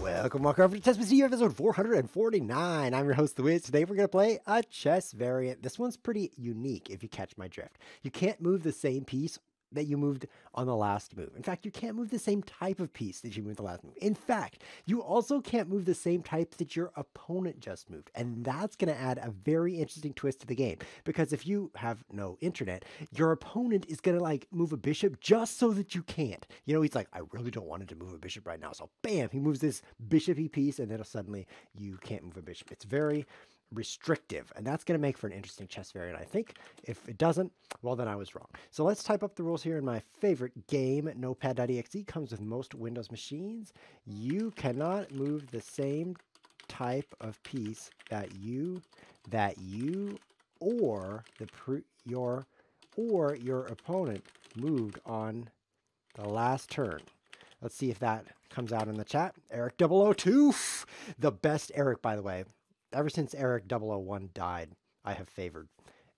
Welcome to ChessWhiz TV episode 449. I'm your host, The Wiz. Today we're going to play a chess variant. This one's pretty unique if you catch my drift. You can't move the same piece that you moved on the last move. In fact, you can't move the same type of piece that you moved the last move. In fact, you also can't move the same type that your opponent just moved. And that's going to add a very interesting twist to the game. Because if you have no internet, your opponent is going to like move a bishop just so that you can't. You know, he's like, I really don't want him to move a bishop right now. So bam, he moves this bishopy piece and then suddenly you can't move a bishop. It's very restrictive, and that's going to make for an interesting chess variant, I think. If it doesn't, well, then I was wrong. So let's type up the rules here in my favorite game. Notepad.exe comes with most Windows machines. You cannot move the same type of piece that you or your opponent moved on the last turn. Let's see if that comes out in the chat. Eric002, the best Eric, by the way. Ever since Eric001 died, I have favored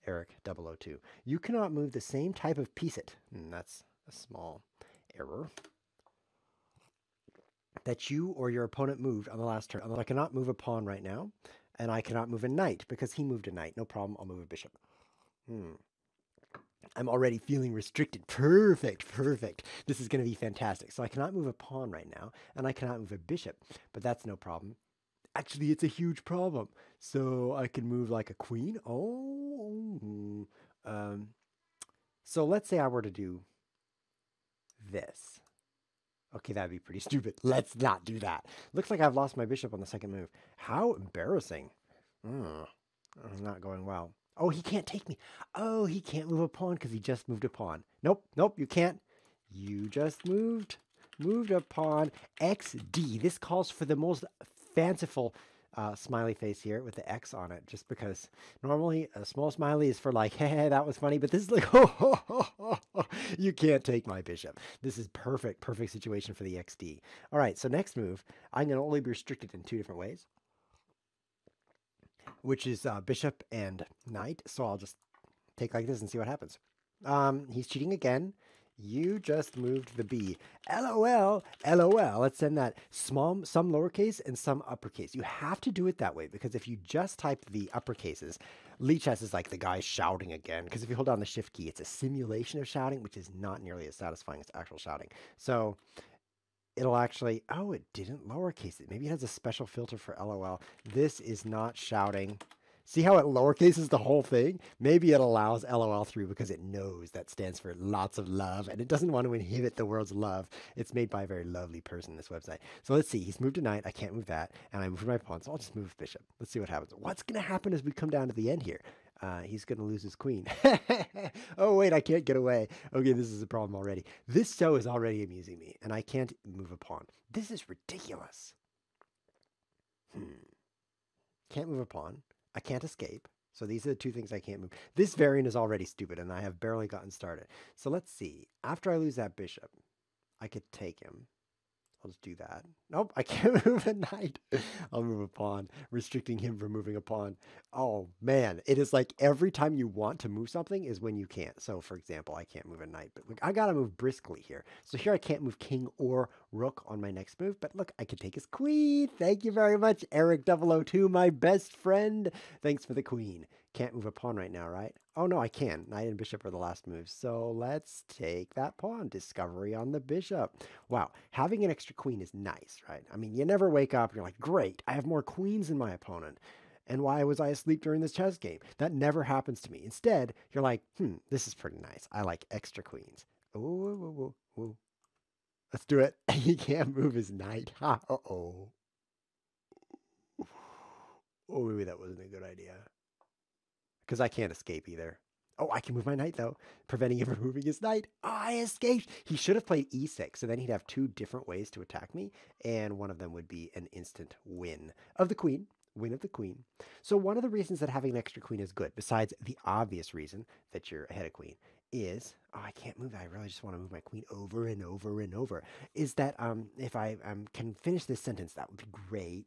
Eric002. You cannot move the same type of piece that's a small error, that you or your opponent moved on the last turn. I cannot move a pawn right now, and I cannot move a knight because he moved a knight. No problem, I'll move a bishop. I'm already feeling restricted. Perfect. This is going to be fantastic. So I cannot move a pawn right now, and I cannot move a bishop, but that's no problem. Actually, it's a huge problem. So I can move like a queen. So let's say I were to do this. Okay, that'd be pretty stupid. Let's not do that. Looks like I've lost my bishop on the second move. How embarrassing. Not going well. Oh, he can't take me. Oh, he can't move a pawn because he just moved a pawn. Nope, you can't. You just moved a pawn. XD. This calls for the most fanciful smiley face here with the X on it, just because normally a small smiley is for like, hey, that was funny, but this is like, you can't take my bishop. This is perfect situation for the XD. All right, so next move, I'm going to only be restricted in two different ways, which is bishop and knight. So I'll just take like this and see what happens. He's cheating again. You just moved the B. LOL. Let's send that some lowercase and some uppercase. You have to do it that way because if you just type the uppercases, Lichess is like the guy shouting again. Because if you hold down the shift key, it's a simulation of shouting, which is not nearly as satisfying as actual shouting. So it'll actually, oh, it didn't lowercase it. Maybe it has a special filter for LOL. This is not shouting. See how it lowercases the whole thing? Maybe it allows LOL through because it knows that stands for lots of love and it doesn't want to inhibit the world's love. It's made by a very lovely person, this website. So let's see. He's moved a knight. I can't move that. And I moved my pawn, so I'll just move bishop. Let's see what happens. What's going to happen as we come down to the end here? He's going to lose his queen. Oh, wait, I can't get away. Okay, this is a problem already. This show is already amusing me, and I can't move a pawn. This is ridiculous. Can't move a pawn. I can't escape. So these are the two things I can't move. This variant is already stupid, and I have barely gotten started. So let's see. After I lose that bishop, I could take him. I'll just do that. Nope, I can't move a knight. I'll move a pawn, restricting him from moving a pawn. Oh, man. It is like every time you want to move something is when you can't. So, for example, I can't move a knight, but look, I got to move briskly here. So here I can't move king or rook on my next move, but look, I can take his queen. Thank you very much, Eric002, my best friend. Thanks for the queen. Can't move a pawn right now, right? Oh, no, I can. Knight and bishop are the last moves. So let's take that pawn. Discovery on the bishop. Wow, having an extra queen is nice, right? I mean, you never wake up and you're like, great, I have more queens than my opponent. And why was I asleep during this chess game? That never happens to me. Instead, you're like, this is pretty nice. I like extra queens. Ooh. Let's do it. He can't move his knight. Uh-oh. Oh, maybe that wasn't a good idea. Because I can't escape either. Oh, I can move my knight, though, preventing him from moving his knight. Oh, I escaped. He should have played e6, so then he'd have two different ways to attack me, and one of them would be an instant win of the queen. Win of the queen. So one of the reasons that having an extra queen is good, besides the obvious reason that you're ahead of queen, is, oh, I can't move that. I really just want to move my queen over and over and over, is that if I can finish this sentence, that would be great.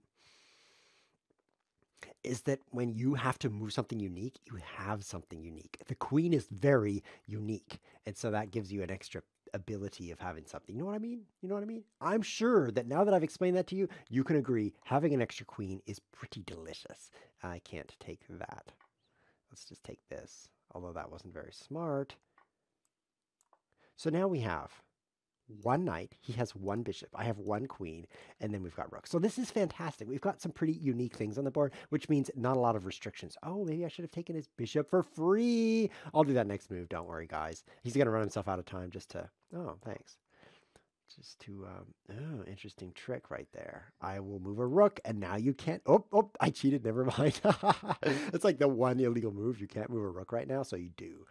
Is that when you have to move something unique, you have something unique. The queen is very unique, and so that gives you an extra ability of having something. You know what I mean? You know what I mean? I'm sure that now that I've explained that to you, you can agree having an extra queen is pretty delicious. I can't take that. Let's just take this, although that wasn't very smart. So now we have one knight, he has one bishop, I have one queen, and then we've got rook. So this is fantastic. We've got some pretty unique things on the board, which means not a lot of restrictions. Oh, maybe I should have taken his bishop for free. I'll do that next move. Don't worry, guys. He's going to run himself out of time just to... Oh, thanks. Just to... Oh, interesting trick right there. I will move a rook, and now you can't... Oh, I cheated. Never mind. It's like the one illegal move. You can't move a rook right now, so you do.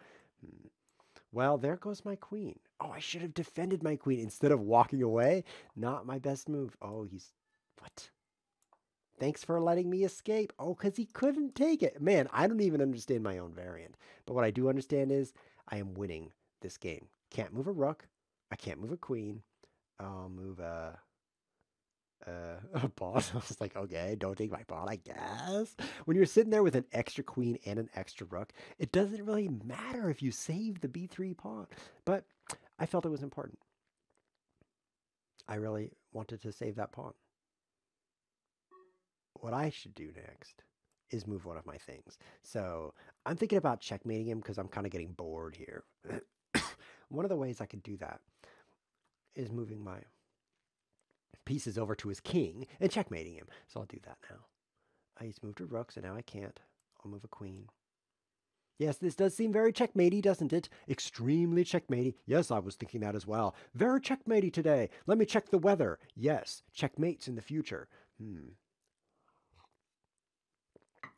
Well, there goes my queen. Oh, I should have defended my queen instead of walking away. Not my best move. Oh, he's... What? Thanks for letting me escape. Oh, because he couldn't take it. Man, I don't even understand my own variant. But what I do understand is I am winning this game. Can't move a rook. I can't move a queen. I'll move a pawn. I was like, okay, don't take my pawn, I guess. When you're sitting there with an extra queen and an extra rook, it doesn't really matter if you save the b3 pawn. But I felt it was important. I really wanted to save that pawn. What I should do next is move one of my things. So I'm thinking about checkmating him because I'm kind of getting bored here. One of the ways I could do that is moving my pieces over to his king and checkmating him. So I'll do that now. I just moved a rook, so now I can't. I'll move a queen. Yes, this does seem very checkmatey, doesn't it? Extremely checkmatey. Yes, I was thinking that as well. Very checkmatey today. Let me check the weather. Yes, checkmates in the future.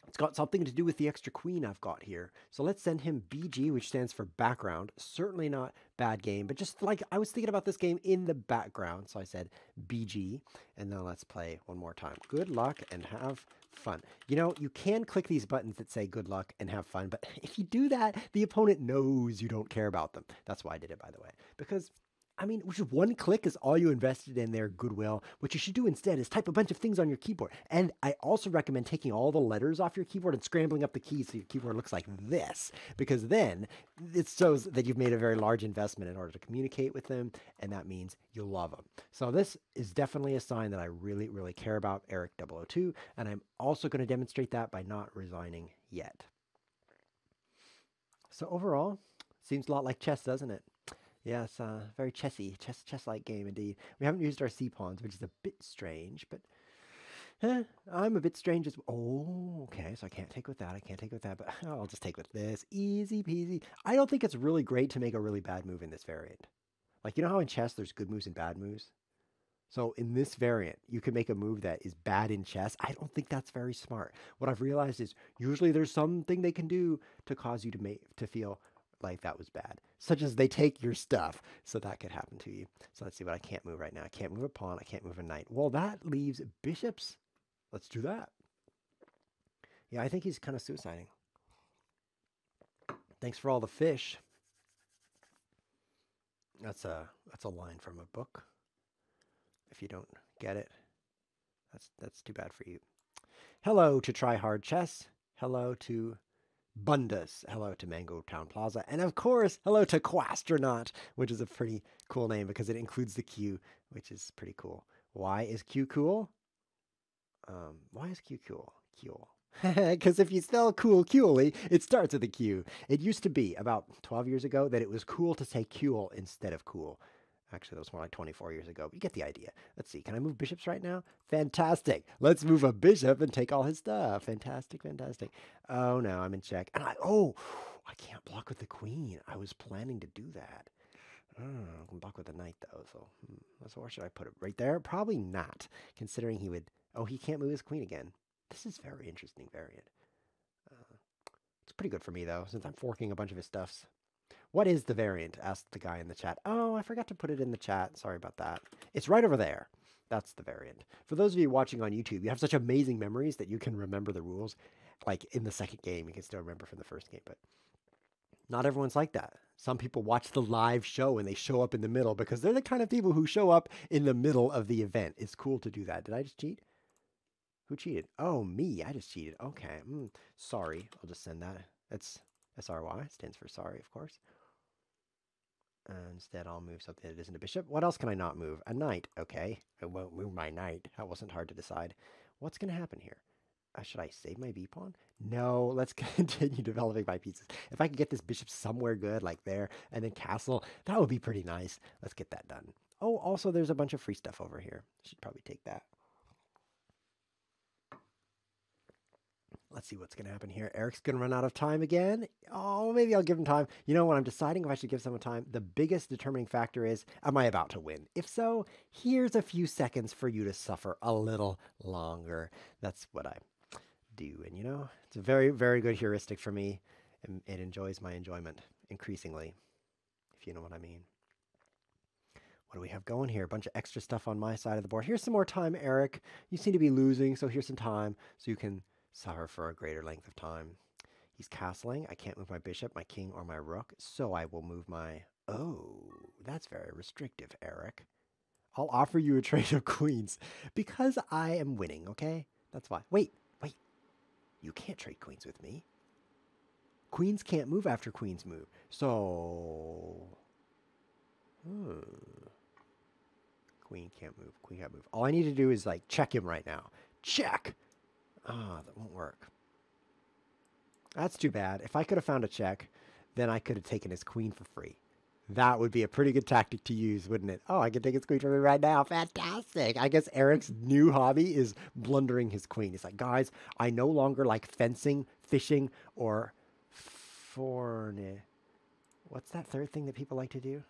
It's got something to do with the extra queen I've got here. So let's send him BG, which stands for background. Certainly not bad game, but just like I was thinking about this game in the background. So I said BG, and then let's play one more time. Good luck and have fun. You know, you can click these buttons that say good luck and have fun, but if you do that, the opponent knows you don't care about them. That's why I did it, by the way, because I mean, just one click is all you invested in their goodwill. What you should do instead is type a bunch of things on your keyboard. And I also recommend taking all the letters off your keyboard and scrambling up the keys so your keyboard looks like this, because then it shows that you've made a very large investment in order to communicate with them, and that means you'll love them. So this is definitely a sign that I really, really care about Eric002, and I'm also going to demonstrate that by not resigning yet. So overall, seems a lot like chess, doesn't it? Yes, very chess-like game indeed. We haven't used our c-pawns, which is a bit strange, but I'm a bit strange as well. Oh, okay, so I can't take with that, but I'll just take with this. Easy peasy. I don't think it's really great to make a really bad move in this variant. Like, you know how in chess there's good moves and bad moves? So in this variant, you can make a move that is bad in chess. I don't think that's very smart. What I've realized is usually there's something they can do to cause you to feel like that was bad, such as they take your stuff. So that could happen to you. So let's see what I can't move right now. I can't move a pawn. I can't move a knight. Well, that leaves bishops. Let's do that. Yeah, I think he's kind of suiciding. Thanks for all the fish. That's a line from a book. If you don't get it, that's too bad for you. Hello to Try Hard Chess. Hello to Bundas. Hello to Mango Town Plaza. And of course, hello to Quastronaut, which is a pretty cool name because it includes the Q, which is pretty cool. Why is Q cool? Why is Q cool? Cool. Because if you spell cool coolly, it starts with a Q. It used to be about 12 years ago that it was cool to say cool instead of cool. Actually, that was more like 24 years ago, but you get the idea. Let's see. Can I move bishops right now? Fantastic. Let's move a bishop and take all his stuff. Fantastic, fantastic. Oh, no, I'm in check. And I can't block with the queen. I was planning to do that. I can block with the knight, though. So where should I put it? Right there? Probably not, considering he would... Oh, he can't move his queen again. This is very interesting variant. It's pretty good for me, though, since I'm forking a bunch of his stuffs. What is the variant? Asked the guy in the chat. Oh, I forgot to put it in the chat. Sorry about that. It's right over there. That's the variant. For those of you watching on YouTube, you have such amazing memories that you can remember the rules. Like in the second game, you can still remember from the first game, but not everyone's like that. Some people watch the live show and they show up in the middle because they're the kind of people who show up in the middle of the event. It's cool to do that. Did I just cheat? Who cheated? Oh, me. I just cheated. Okay. Sorry. I'll just send that. That's SRY. Stands for sorry, of course. Instead, I'll move something that isn't a bishop. What else can I not move? A knight. Okay, I won't move my knight. That wasn't hard to decide. What's going to happen here? Should I save my b pawn? No, let's continue developing my pieces. If I could get this bishop somewhere good, like there, and then castle, that would be pretty nice. Let's get that done. Oh, also, there's a bunch of free stuff over here. Should probably take that. Let's see what's going to happen here. Eric's going to run out of time again. Oh, maybe I'll give him time. You know, when I'm deciding if I should give someone time, the biggest determining factor is, am I about to win? If so, here's a few seconds for you to suffer a little longer. That's what I do. And you know, it's a very, very good heuristic for me. And it enjoys my enjoyment increasingly, if you know what I mean. What do we have going here? A bunch of extra stuff on my side of the board. Here's some more time, Eric. You seem to be losing, so here's some time so you can suffer for a greater length of time. He's castling. I can't move my bishop, my king, or my rook, so I will move my... Oh, that's very restrictive, Eric. I'll offer you a trade of queens because I am winning, okay? That's why. Wait. You can't trade queens with me. Queens can't move after queens move. So... Queen can't move. Queen can't move. All I need to do is, like, check him right now. Check! Ah, that won't work. That's too bad. If I could have found a check, then I could have taken his queen for free. That would be a pretty good tactic to use, wouldn't it? Oh, I can take his queen from me right now. Fantastic. I guess Eric's new hobby is blundering his queen. He's like, guys, I no longer like fencing, fishing, or forne. What's that third thing that people like to do?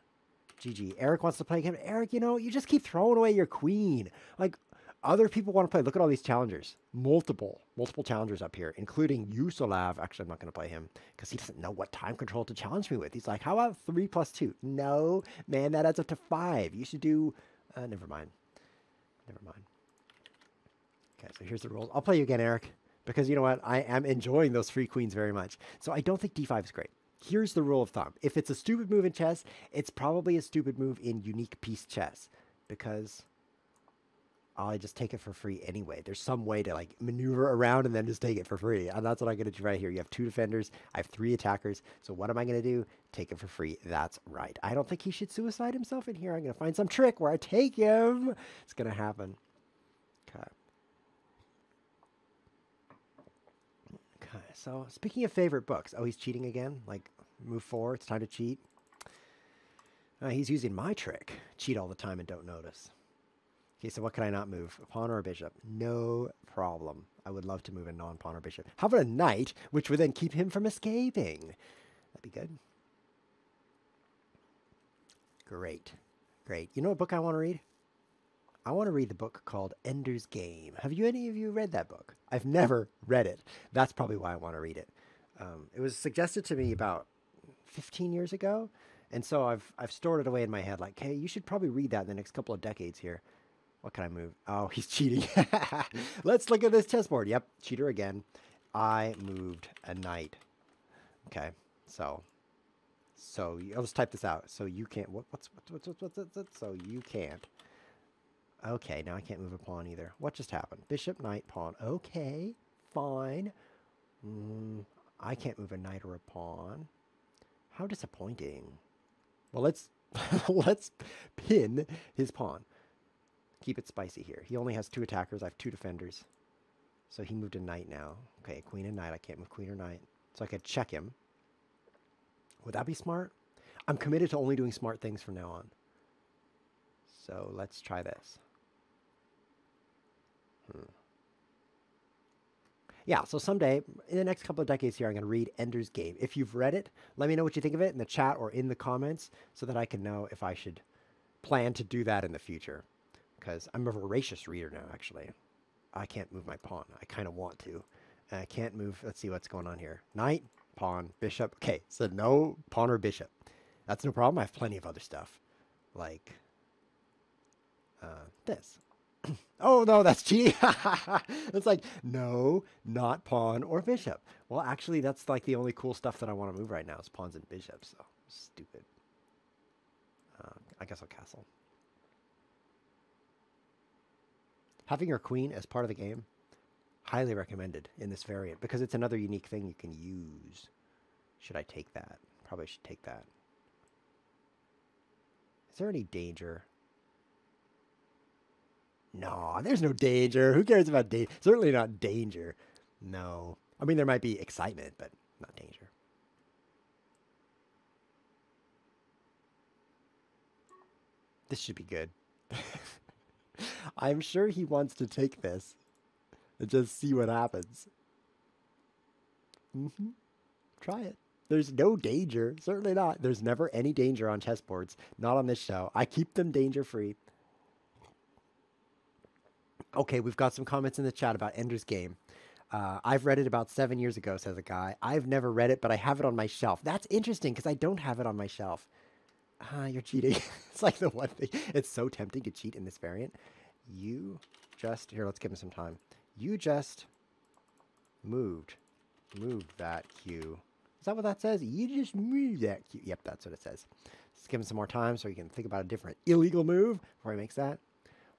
GG. Eric wants to play again. Eric, you know, you just keep throwing away your queen. Like, other people want to play. Look at all these challengers. Multiple challengers up here, including Yusulav. Actually, I'm not going to play him because he doesn't know what time control to challenge me with. He's like, how about 3 + 2? No, man, that adds up to 5. You should do... never mind. Okay, so here's the rules. I'll play you again, Eric, because you know what? I am enjoying those free queens very much. So I don't think d5 is great. Here's the rule of thumb. If it's a stupid move in chess, it's probably a stupid move in unique piece chess because... I just take it for free anyway. There's some way to like maneuver around and then just take it for free. And that's what I'm going to do right here. You have 2 defenders. I have 3 attackers. So what am I going to do? Take it for free. That's right. I don't think he should suicide himself in here. I'm going to find some trick where I take him. It's going to happen. Okay. Okay. So speaking of favorite books. Oh, he's cheating again? Like move 4. It's time to cheat. He's using my trick. Cheat all the time and don't notice. Okay, so what can I not move? A pawn or a bishop? No problem. I would love to move a non-pawn or bishop. How about a knight, which would then keep him from escaping? That'd be good. Great. You know what book I want to read? I want to read the book called Ender's Game. Have any of you read that book? I've never read it. That's probably why I want to read it. It was suggested to me about 15 years ago, and so I've stored it away in my head like, hey, you should probably read that in the next couple of decades here. What can I move? Oh, he's cheating. Let's look at this chessboard. Yep, cheater again. I moved a knight. Okay, so I'll just type this out. So you can't. What's so you can't. Okay, now I can't move a pawn either. What just happened? Bishop, knight, pawn. Okay, fine. I can't move a knight or a pawn. How disappointing. Well, let's pin his pawn. Keep it spicy here. He only has 2 attackers. I have 2 defenders. So he moved a knight now. Okay, queen and knight. I can't move queen or knight. So I could check him. Would that be smart? I'm committed to only doing smart things from now on. So let's try this. Yeah, so someday, in the next couple of decades here, I'm going to read Ender's Game. If you've read it, let me know what you think of it in the chat or in the comments so that I can know if I should plan to do that in the future. Because I'm a voracious reader now, actually. I can't move my pawn. I kind of want to. I can't move. Let's see what's going on here. Knight, pawn, bishop. Okay, so no pawn or bishop. That's no problem. I have plenty of other stuff. Like this. Oh, no, that's cheating. It's like, no, not pawn or bishop. Well, actually, that's like the only cool stuff that I want to move right now is pawns and bishops. So stupid. I guess I'll castle. Having your queen as part of the game, highly recommended in this variant because it's another unique thing you can use. Should I take that? Probably should take that. Is there any danger? No, there's no danger. Who cares about danger? Certainly not danger. No. I mean, there might be excitement, but not danger. This should be good. I'm sure he wants to take this and just see what happens. Try it. There's no danger. Certainly not. There's never any danger on chessboards. Not on this show. I keep them danger-free. Okay, we've got some comments in the chat about Ender's Game. I've read it about 7 years ago, says a guy. I've never read it, but I have it on my shelf. That's interesting because I don't have it on my shelf. You're cheating. It's like the one thing. It's so tempting to cheat in this variant. You just... Here, let's give him some time. You just moved that cue. Is that what that says? You just moved that cue. Yep, that's what it says. Let's give him some more time so he can think about a different illegal move before he makes that.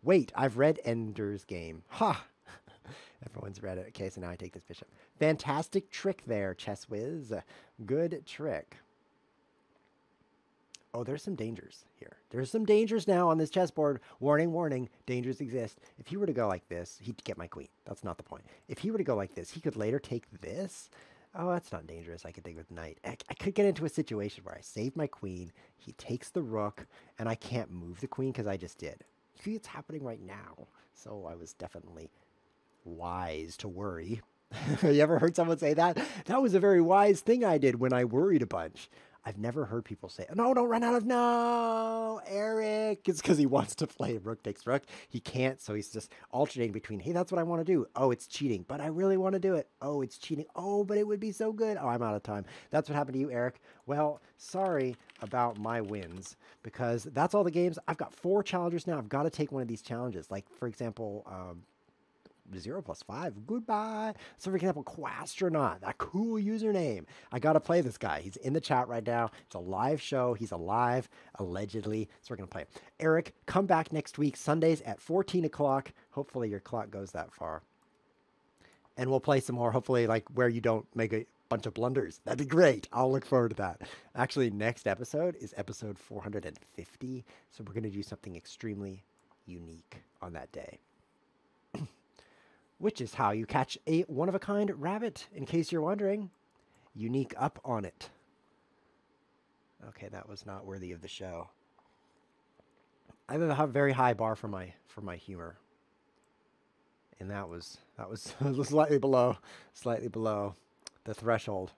Wait, I've read Ender's Game. Ha! Everyone's read it. Okay, so now I take this bishop. Fantastic trick there, ChessWhiz. Good trick. Oh, there's some dangers here. There's some dangers now on this chessboard. Warning, warning, dangers exist. If he were to go like this, he'd get my queen. That's not the point. If he were to go like this, he could later take this. Oh, that's not dangerous. I could take with knight. I could get into a situation where I save my queen, he takes the rook, and I can't move the queen because I just did. See, it's happening right now. So I was definitely wise to worry. You ever heard someone say that? That was a very wise thing I did when I worried a bunch. I've never heard people say, no, don't run out of, no, Eric. It's because he wants to play rook takes rook. He can't, so he's just alternating between, hey, that's what I want to do. Oh, it's cheating, but I really want to do it. Oh, it's cheating. Oh, but it would be so good. Oh, I'm out of time. That's what happened to you, Eric. Well, sorry about my wins, because that's all the games. I've got 4 challengers now. I've got to take one of these challenges. Like, for example, 0 + 5. Goodbye. So, for example, Quastronaut, that cool username. I got to play this guy. He's in the chat right now. It's a live show. He's alive, allegedly. So, we're going to play. Eric, come back next week, Sundays at 14 o'clock. Hopefully, your clock goes that far. And we'll play some more, hopefully, like where you don't make a bunch of blunders. That'd be great. I'll look forward to that. Actually, next episode is episode 450. So, we're going to do something extremely unique on that day, which is how you catch a one-of-a-kind rabbit, in case you're wondering. Unique up on it. Okay, that was not worthy of the show. I have a very high bar for my humor. And that was slightly below the threshold.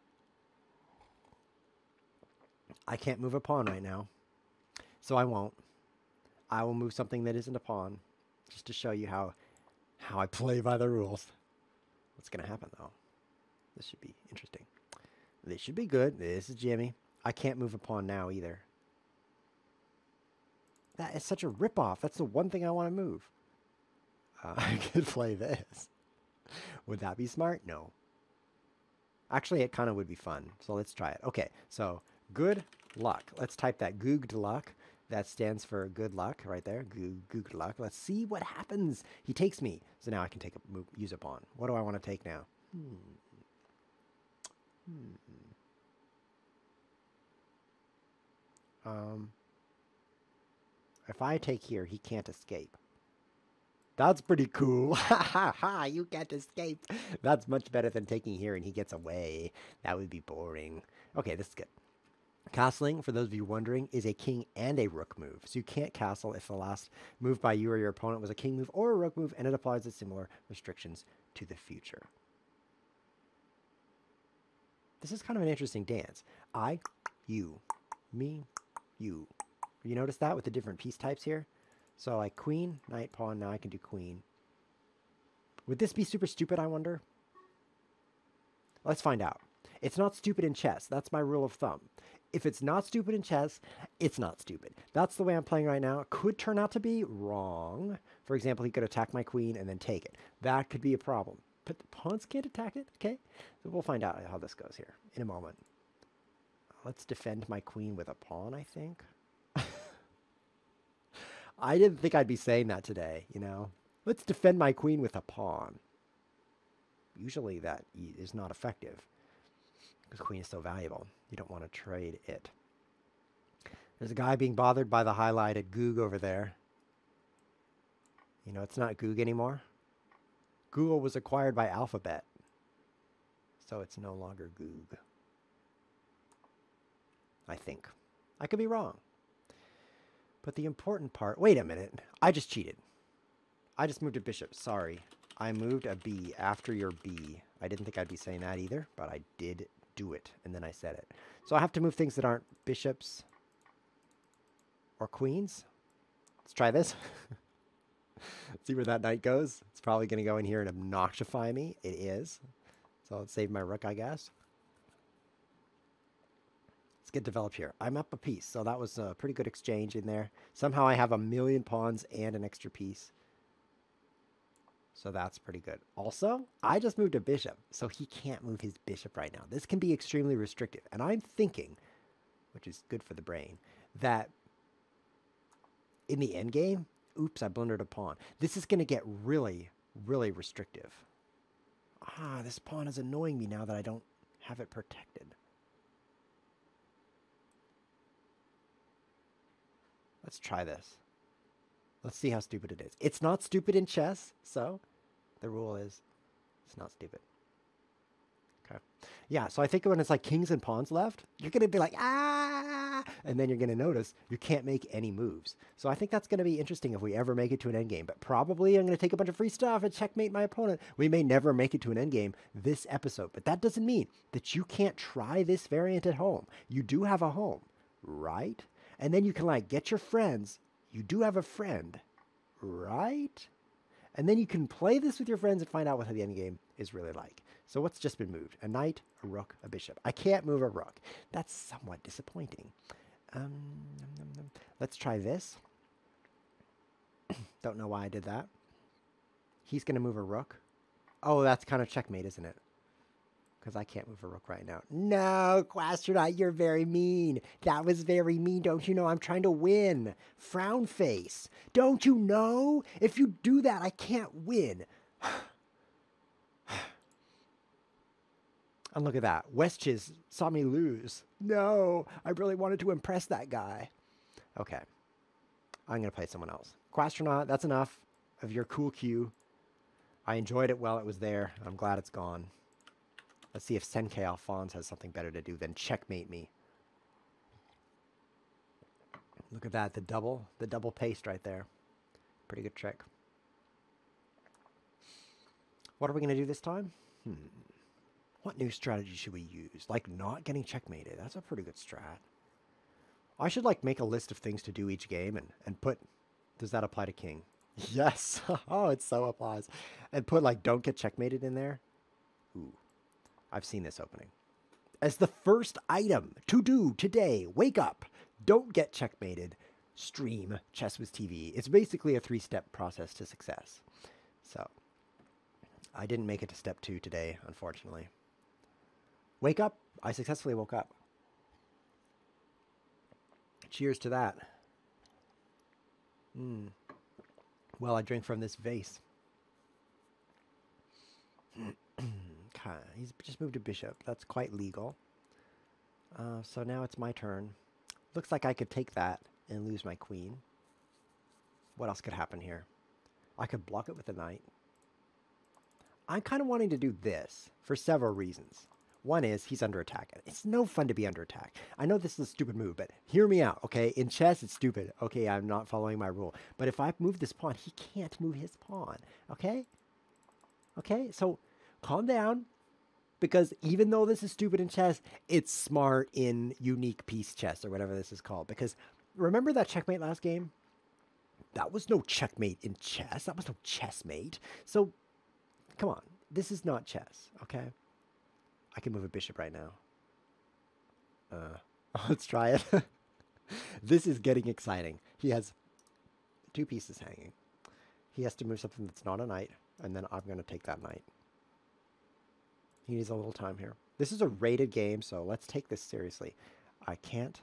I can't move a pawn right now, so I won't. I will move something that isn't a pawn, just to show you how I play by the rules. What's going to happen, though? This should be interesting. This should be good. This is Jimmy. I can't move a pawn now, either. That is such a ripoff. That's the one thing I want to move. I could play this. Would that be smart? No. Actually, it kind of would be fun. So let's try it. Okay, so good luck. Let's type that googed luck. That stands for good luck right there. Good luck. Let's see what happens. He takes me. So now I can take a move, use a pawn. What do I want to take now? If I take here, he can't escape. That's pretty cool. Ha ha ha, you can't escape. That's much better than taking here and he gets away. That would be boring. Okay, this is good. Castling, for those of you wondering, is a king and a rook move. So you can't castle if the last move by you or your opponent was a king move or a rook move, and it applies the similar restrictions to the future. This is kind of an interesting dance. I, you, me, you. You notice that with the different piece types here? So like queen, knight, pawn, now I can do queen. Would this be super stupid, I wonder? Let's find out. It's not stupid in chess. That's my rule of thumb. If it's not stupid in chess, it's not stupid. That's the way I'm playing right now. It could turn out to be wrong. For example, he could attack my queen and then take it. That could be a problem. But the pawns can't attack it, okay? So we'll find out how this goes here in a moment. Let's defend my queen with a pawn, I think. I didn't think I'd be saying that today, you know? Let's defend my queen with a pawn. Usually that is not effective, because queen is so valuable. You don't want to trade it. There's a guy being bothered by the highlighted Goog over there. You know, it's not Goog anymore. Google was acquired by Alphabet. So it's no longer Goog. I think. I could be wrong. But the important part... Wait a minute. I just cheated. I just moved a bishop. Sorry. I moved a B after your B. I didn't think I'd be saying that either, but I did do it, and then I said it. So I have to move things that aren't bishops or queens. Let's try this. See where that knight goes. It's probably going to go in here and obnoxify me. It is. So let's save my rook, I guess. Let's get developed here. I'm up a piece, so that was a pretty good exchange in there. Somehow I have a million pawns and an extra piece. So that's pretty good. Also, I just moved a bishop, so he can't move his bishop right now. This can be extremely restrictive. And I'm thinking, which is good for the brain, that in the endgame, oops, I blundered a pawn. This is going to get really, really restrictive. Ah, this pawn is annoying me now that I don't have it protected. Let's try this. Let's see how stupid it is. It's not stupid in chess, so the rule is it's not stupid. Okay. Yeah, so I think when it's like kings and pawns left, you're going to be like, ah, and then you're going to notice you can't make any moves. So I think that's going to be interesting if we ever make it to an endgame. But probably I'm going to take a bunch of free stuff and checkmate my opponent. We may never make it to an endgame this episode, but that doesn't mean that you can't try this variant at home. You do have a home, right? And then you can like get your friends. You do have a friend, right? And then you can play this with your friends and find out what the endgame is really like. So what's just been moved? A knight, a rook, a bishop. I can't move a rook. That's somewhat disappointing. Let's try this. Don't know why I did that. He's going to move a rook. Oh, that's kind of checkmate, isn't it? Because I can't move a rook right now. No, Quastronaut, you're very mean. That was very mean. Don't you know I'm trying to win? Frown face. Don't you know? If you do that, I can't win. And look at that. Westchiz saw me lose. No, I really wanted to impress that guy. Okay. I'm going to play someone else. Quastronaut, that's enough of your cool cue. I enjoyed it while it was there. I'm glad it's gone. Let's see if Senke Alphonse has something better to do than checkmate me. Look at that, the double paste right there. Pretty good trick. What are we going to do this time? What new strategy should we use? Like not getting checkmated. That's a pretty good strat. I should like make a list of things to do each game and put, does that apply to king? Yes. Oh, it so applies. And put like don't get checkmated in there. Ooh. I've seen this opening. As the first item to do today, wake up, don't get checkmated, stream ChessWhiz TV. It's basically a 3-step process to success. So, I didn't make it to step 2 today, unfortunately. Wake up. I successfully woke up. Cheers to that. Well, I drink from this vase. Okay, he's just moved a bishop. That's quite legal. So now it's my turn. Looks like I could take that and lose my queen. What else could happen here? I could block it with a knight. I'm kind of wanting to do this for several reasons. One is he's under attack. It's no fun to be under attack. I know this is a stupid move, but hear me out, okay? In chess, it's stupid. Okay, I'm not following my rule. But if I move this pawn, he can't move his pawn, okay? Okay, so calm down, because even though this is stupid in chess, it's smart in unique piece chess or whatever this is called. Because remember that checkmate last game? That was no checkmate in chess. That was no chessmate. So, come on. This is not chess, okay? I can move a bishop right now. Let's try it. This is getting exciting. He has 2 pieces hanging. He has to move something that's not a knight, and then I'm going to take that knight. He needs a little time here. This is a rated game, so let's take this seriously. I can't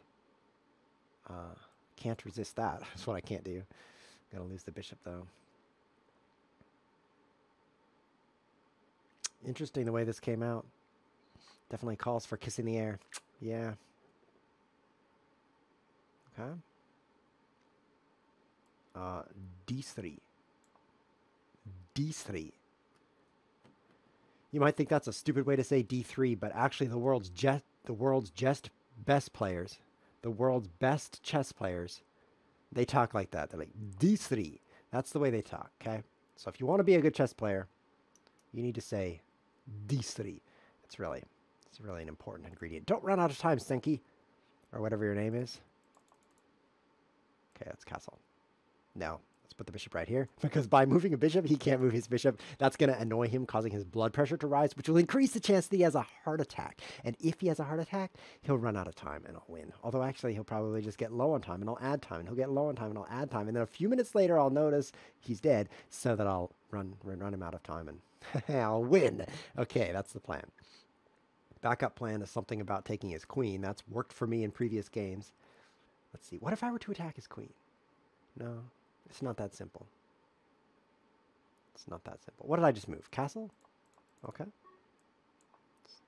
resist that. That's what I can't do. I'm going to lose the bishop, though. Interesting the way this came out. Definitely calls for kissing the air. Yeah. Okay. D3. D3. You might think that's a stupid way to say D3, but actually the world's just best players, the world's best chess players, they talk like that. They're like D3. That's the way they talk, okay? So if you want to be a good chess player, you need to say D3. It's really an important ingredient. Don't run out of time, Senki, or whatever your name is. Okay, that's castle. No, let's put the bishop right here, because by moving a bishop, he can't move his bishop. That's going to annoy him, causing his blood pressure to rise, which will increase the chance that he has a heart attack. And if he has a heart attack, he'll run out of time and I'll win. Although actually, he'll probably just get low on time and I'll add time, and he'll get low on time and I'll add time. And then a few minutes later, I'll notice he's dead, so that I'll run him out of time and I'll win. Okay, that's the plan. Backup plan is something about taking his queen. That's worked for me in previous games. Let's see. What if I were to attack his queen? No, it's not that simple. It's not that simple. What did I just move? Castle? Okay.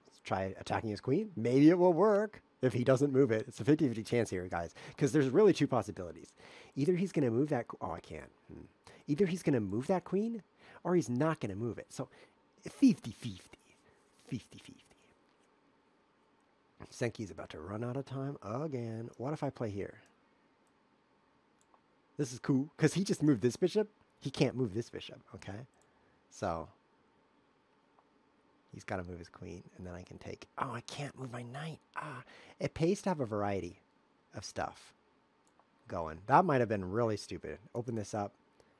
Let's try attacking his queen. Maybe it will work if he doesn't move it. It's a 50-50 chance here, guys, because there's really two possibilities. Either he's going to move that... Oh, I can't. Either he's going to move that queen, or he's not going to move it. So 50-50. 50-50. Senki's about to run out of time again. What if I play here? This is cool, because he just moved this bishop. He can't move this bishop, okay? So, he's got to move his queen, and then I can take... Oh, I can't move my knight. It pays to have a variety of stuff going. That might have been really stupid. Open this up,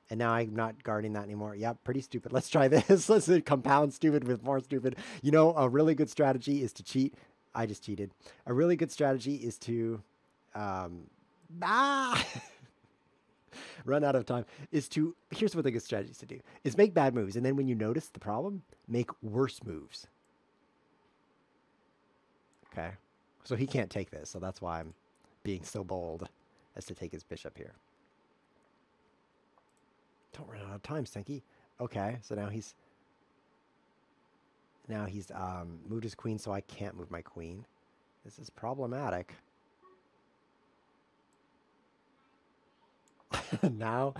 and now I'm not guarding that anymore. Yep, pretty stupid. Let's try this. Let's compound stupid with more stupid. You know, a really good strategy is to cheat. I just cheated. A really good strategy is to... run out of time here's what the good strategy is to do is make bad moves, and then when you notice the problem, make worse moves. Okay, so he can't take this, so that's why I'm being so bold as to take his bishop here. Don't run out of time, Senki. Okay, so now he's moved his queen, so I can't move my queen. This is problematic. now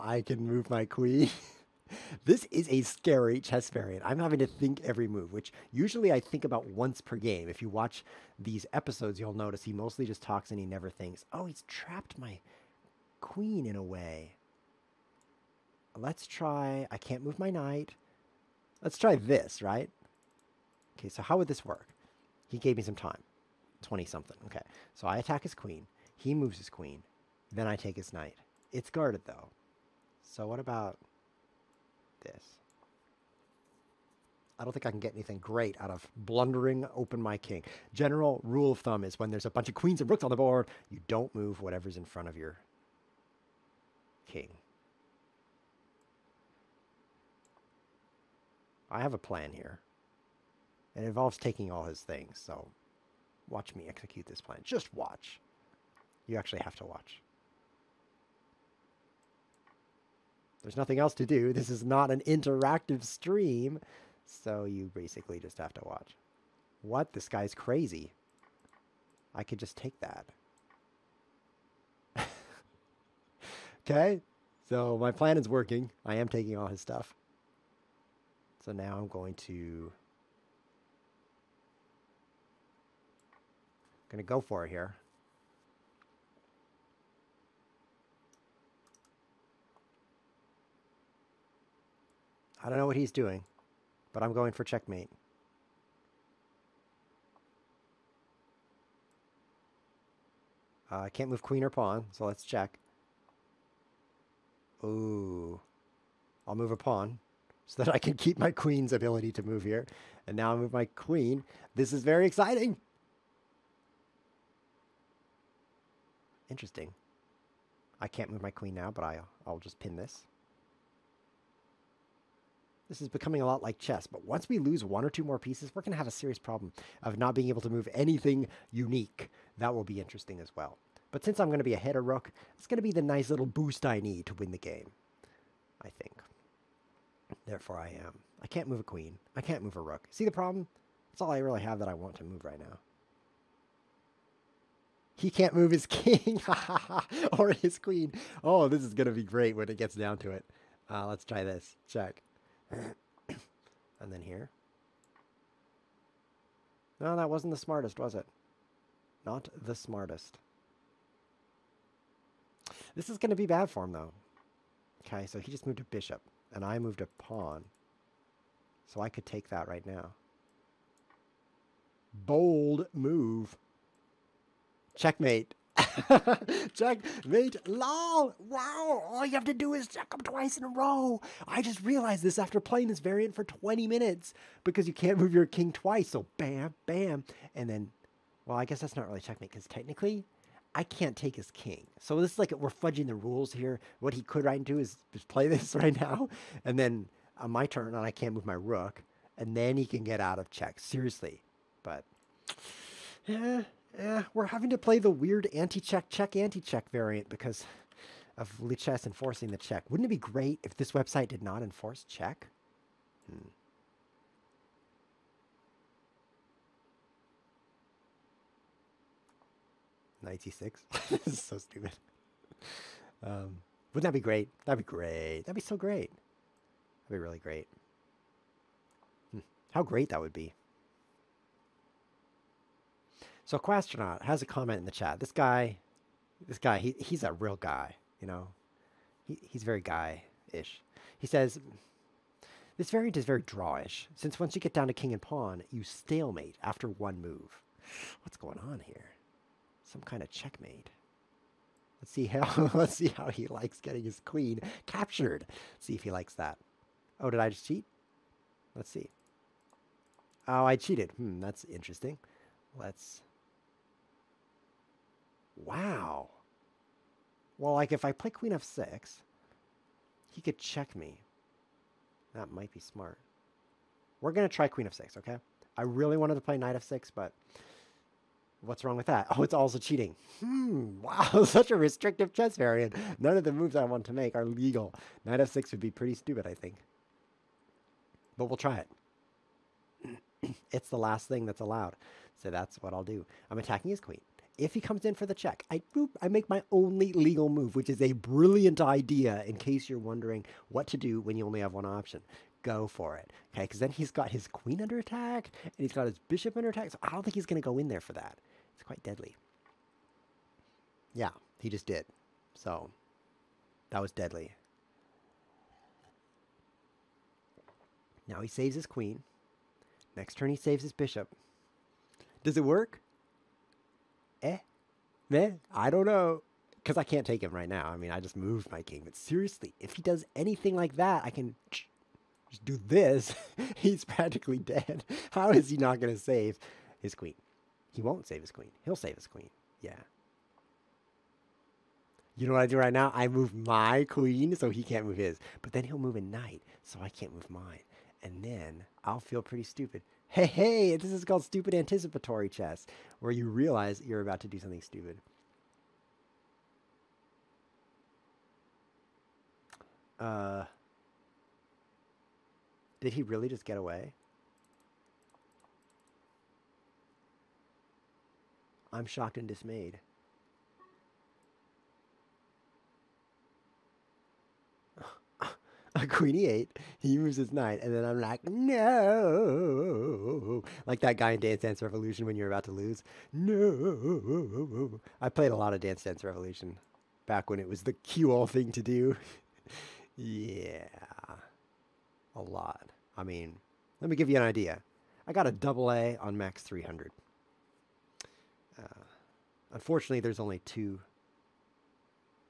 I can move my queen. This is a scary chess variant. I'm having to think every move, which usually I think about once per game. If you watch these episodes, you'll notice he mostly just talks and he never thinks. Oh, he's trapped my queen in a way. Let's try... I can't move my knight. Let's try this, right? Okay, so how would this work? He gave me some time. 20-something. Okay, so I attack his queen. He moves his queen. Then I take his knight. It's guarded, though. So what about this? I don't think I can get anything great out of blundering open my king. General rule of thumb is when there's a bunch of queens and rooks on the board, you don't move whatever's in front of your king. I have a plan here. It involves taking all his things, so watch me execute this plan. Just watch. You actually have to watch. There's nothing else to do. This is not an interactive stream, so you basically just have to watch. What? This guy's crazy. I could just take that. Okay, so my plan is working. I am taking all his stuff. So now I'm going to go for it here. I don't know what he's doing, but I'm going for checkmate. I can't move queen or pawn, so let's check. Ooh. I'll move a pawn so that I can keep my queen's ability to move here. And now I move my queen. This is very exciting. Interesting. I can't move my queen now, but I'll just pin this. This is becoming a lot like chess, but once we lose one or two more pieces, we're going to have a serious problem of not being able to move anything unique. That will be interesting as well. But since I'm going to be ahead of rook, it's going to be the nice little boost I need to win the game, I think. Therefore, I am. I can't move a queen. I can't move a rook. See the problem? That's all I really have that I want to move right now. He can't move his king or his queen. Oh, this is going to be great when it gets down to it. Let's try this. Check. And then here. No, that wasn't the smartest, was it? Not the smartest. This is going to be bad for him, though. Okay, so he just moved a bishop, and I moved a pawn. So I could take that right now. Bold move. Checkmate. Checkmate. Lol. Wow. All you have to do is check them twice in a row. I just realized this after playing this variant for 20 minutes because you can't move your king twice. So bam, bam. And then, well, I guess that's not really checkmate because technically I can't take his king. So this is like we're fudging the rules here. What he could right do is just play this right now. And then on my turn, and I can't move my rook. And then he can get out of check. Seriously. But yeah. We're having to play the weird anti-check, anti-check variant because of Lichess enforcing the check. Wouldn't it be great if this website did not enforce check? Knight c6. This is so stupid. Wouldn't that be great? That'd be great. That'd be so great. That'd be really great. How great that would be. So Quastronaut has a comment in the chat. This guy, he's a real guy, you know. He's very guy-ish. He says, this variant is very drawish, since once you get down to king and pawn, you stalemate after one move. What's going on here? Some kind of checkmate. Let's see how he likes getting his queen captured. See if he likes that. Oh, did I just cheat? Let's see. Oh, I cheated. That's interesting. Let's... Wow. Well, like if I play queen f6, he could check me. That might be smart. We're going to try queen f6, okay? I really wanted to play knight f6, but what's wrong with that? Oh, it's also cheating. Wow, such a restrictive chess variant. None of the moves I want to make are legal. Knight f6 would be pretty stupid, I think. But we'll try it. It's the last thing that's allowed. So that's what I'll do. I'm attacking his queen. If he comes in for the check, I make my only legal move, which is a brilliant idea in case you're wondering what to do when you only have one option. Go for it, okay? Because then he's got his queen under attack, and he's got his bishop under attack, so I don't think he's going to go in there for that. It's quite deadly. Yeah, he just did. So, that was deadly. Now he saves his queen. Next turn he saves his bishop. Does it work? I don't know. Because I can't take him right now. I mean, I just moved my king. But seriously, if he does anything like that, I can just do this. He's practically dead. How is he not going to save his queen? He won't save his queen. He'll save his queen. Yeah. You know what I do right now? I move my queen so he can't move his. But then he'll move a knight so I can't move mine. And then I'll feel pretty stupid. Hey, this is called stupid anticipatory chess, where you realize you're about to do something stupid. Did he really just get away? I'm shocked and dismayed. Queen e8, he moves his knight, and then I'm like, no. Like that guy in Dance Dance Revolution when you're about to lose. No. I played a lot of Dance Dance Revolution back when it was the cool thing to do. Yeah. A lot. I mean, let me give you an idea. I got a AA on max 300. Unfortunately, there's only two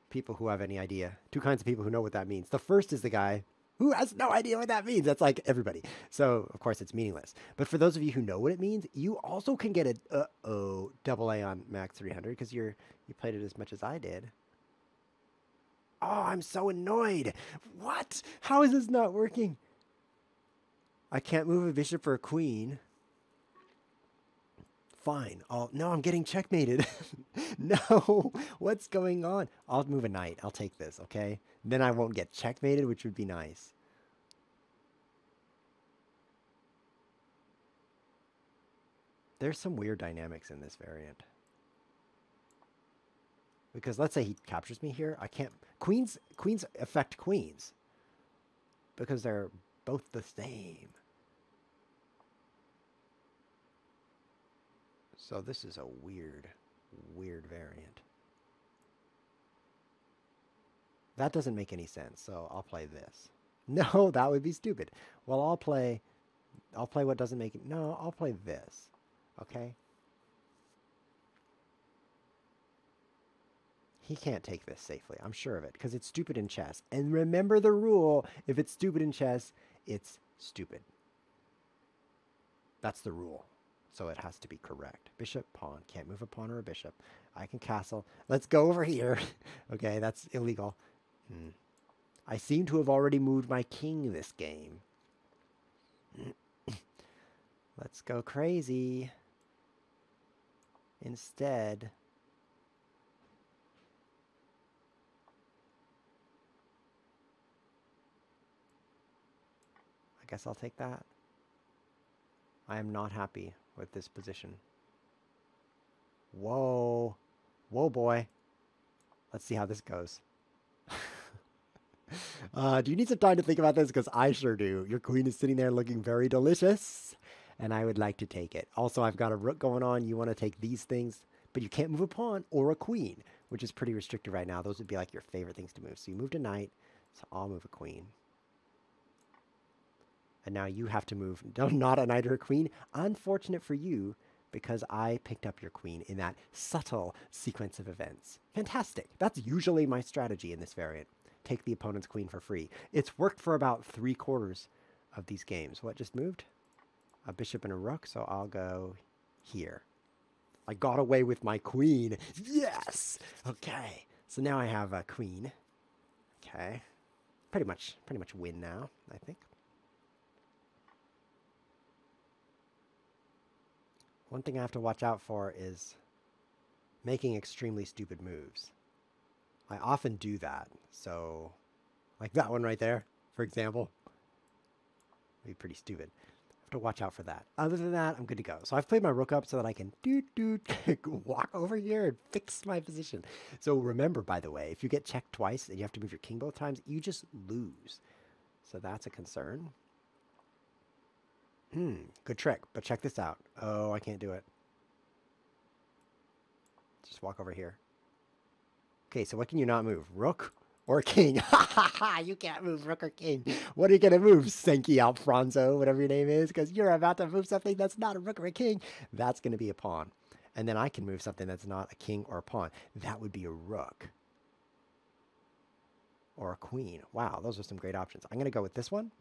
people who have any idea. Two kinds of people who know what that means. The first is the guy who has no idea what that means. That's like everybody. So, of course, it's meaningless. But for those of you who know what it means, you also can get a AA on max 300 because you played it as much as I did. Oh, I'm so annoyed. What? How is this not working? I can't move a bishop or a queen. Fine. No, I'm getting checkmated. No, what's going on? I'll move a knight. I'll take this, okay? Then I won't get checkmated, which would be nice. There's some weird dynamics in this variant. Because let's say he captures me here. I can't... Queens affect queens. Because they're both the same. So this is a weird variant. That doesn't make any sense, so I'll play this. No, that would be stupid. Well, I'll play what doesn't make it... No, I'll play this. Okay? He can't take this safely. I'm sure of it, because it's stupid in chess. And remember the rule. If it's stupid in chess, it's stupid. That's the rule. So it has to be correct. Bishop, pawn. Can't move a pawn or a bishop. I can castle. Let's go over here. Okay, that's illegal. I seem to have already moved my king this game. Let's go crazy. Instead... I guess I'll take that. I am not happy with this position. Whoa. Whoa, boy. Let's see how this goes. Do you need some time to think about this? Because I sure do. Your queen is sitting there looking very delicious, and I would like to take it. Also, I've got a rook going on. You want to take these things, but you can't move a pawn or a queen, which is pretty restricted right now. Those would be like your favorite things to move. So you moved a knight, so I'll move a queen. And now you have to move not a knight or a queen. Unfortunate for you, because I picked up your queen in that subtle sequence of events. Fantastic. That's usually my strategy in this variant. Take the opponent's queen for free. It's worked for about 3/4 of these games. What just moved? A bishop and a rook, so I'll go here. I got away with my queen. Yes! Okay. So now I have a queen. Okay. Pretty much win now, I think. One thing I have to watch out for is making extremely stupid moves. I often do that, so like that one right there, for example, would be pretty stupid. I have to watch out for that. Other than that, I'm good to go. So I've played my rook up so that I can walk over here and fix my position. So remember, by the way, if you get checked twice and you have to move your king both times, you just lose. So that's a concern. Good trick, but check this out. Oh, I can't do it. Just walk over here. Okay, so what can you not move? Rook or king? You can't move rook or king. What are you going to move? Senki Alfonso, whatever your name is, because you're about to move something that's not a rook or a king. That's going to be a pawn. And then I can move something that's not a king or a pawn. That would be a rook. Or a queen. Wow, those are some great options. I'm going to go with this one.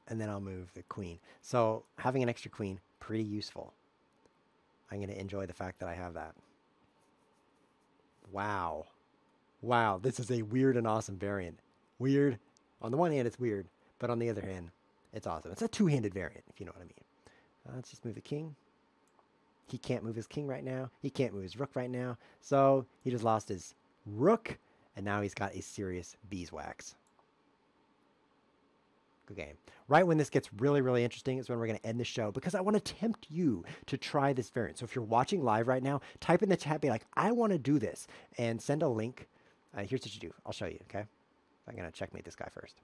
And then I'll move the queen. So having an extra queen, pretty useful. I'm going to enjoy the fact that I have that. Wow. Wow, this is a weird and awesome variant. Weird. On the one hand, it's weird. But on the other hand, it's awesome. It's a two-handed variant, if you know what I mean. Let's just move the king. He can't move his king right now. He can't move his rook right now. So he just lost his rook. And now he's got a serious beeswax. Good game. Right when this gets really, really interesting is when we're going to end the show, because I want to tempt you to try this variant. So if you're watching live right now, type in the chat, be like, I want to do this, and send a link. Here's what you do. I'll show you, okay? I'm going to checkmate this guy first.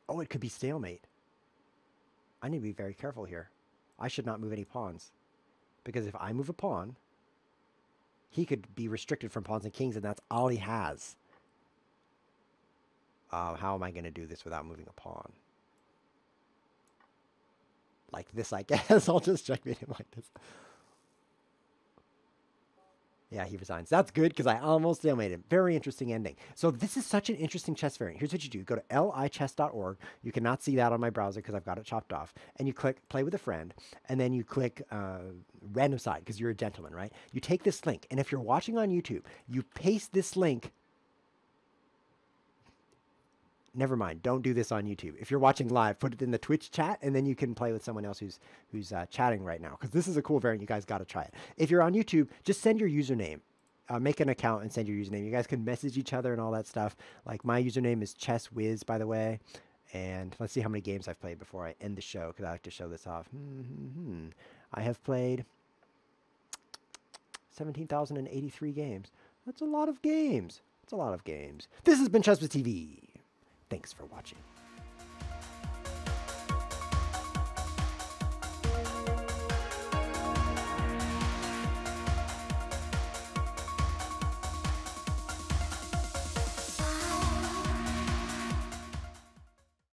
Oh, it could be stalemate. I need to be very careful here. I should not move any pawns, because if I move a pawn, he could be restricted from pawns and kings, and that's all he has. How am I going to do this without moving a pawn? Like this, I guess. I'll just checkmate him like this. Yeah, he resigns. That's good, because I almost stalemated him. Very interesting ending. So this is such an interesting chess variant. Here's what you do. Go to lichess.org. You cannot see that on my browser because I've got it chopped off. And you click Play with a Friend. And then you click Random Side, because you're a gentleman, right? You take this link. And if you're watching on YouTube, you paste this link. Never mind. Don't do this on YouTube. If you're watching live, put it in the Twitch chat, and then you can play with someone else who's chatting right now, because this is a cool variant. You guys got to try it. If you're on YouTube, just send your username. Make an account and send your username. You guys can message each other and all that stuff. Like, my username is ChessWhiz, by the way. And let's see how many games I've played before I end the show, because I like to show this off. I have played 17,083 games. That's a lot of games. That's a lot of games. This has been ChessWhiz TV. Thanks for watching.